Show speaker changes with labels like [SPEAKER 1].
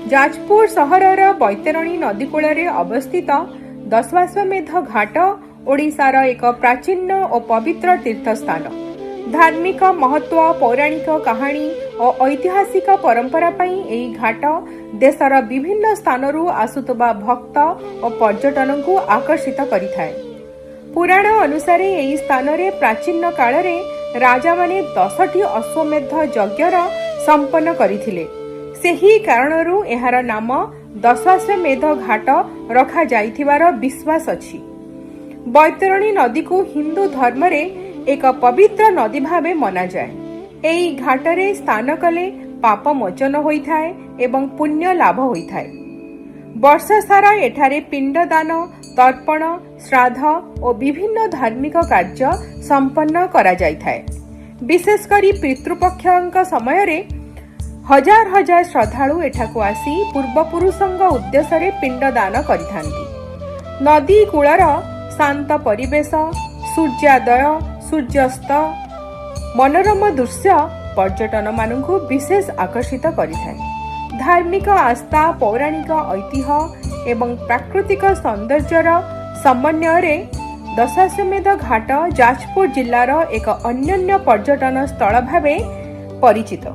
[SPEAKER 1] जाजपुर सहरर बैतरणी नदीकूल अवस्थित दशाश्वमेध घाट ओडिशार एक प्राचीन और पवित्र तीर्थस्थान। धार्मिक महत्व, पौराणिक कहानी और ऐतिहासिक परंपरा पई एही घाट देशर विभिन्न स्थानरू आसुतबा भक्त और पर्यटन को आकर्षित करिथाय। पुराण अनुसार एही स्थान रे प्राचीन काल रे राजा माने 10टी अश्वमेध यज्ञर संपन्न करिथिले। सेही कारणरू एहार नाम दशाश्वमेध घाट रखा जाइथिबार विश्वास अछि। बैतरणी नदी को हिंदू धर्म रे एक पवित्र नदी भावे मना जाए। एही घाट रे स्नान कले पाप मोचन होइथाय एवं पुण्य लाभ होइथाय। वर्ष सारा एठारे पिंडदान, तर्पण, श्राद्ध और विभिन्न धार्मिक कार्य संपन्न करा जाइथाय। विशेषकर पितृपक्षक समय रे हजार हजार श्रद्धालु एठाकू आसी पूर्वपुरुषंक उद्देश्य पिंडदान करिथांती। नदी कूलर शांत परिवेश, सूर्योदय, सूर्यास्त, मनोरम दृश्य पर्यटन मानू विशेष आकर्षित करिथाय। धार्मिक आस्था, पौराणिक ऐतिह्य एवं प्राकृतिक सौंदर्यर समन्वय दशाश्वमेध घाट जाजपुर जिल्लार एक अन्य पर्यटन स्थल भावे परिचित।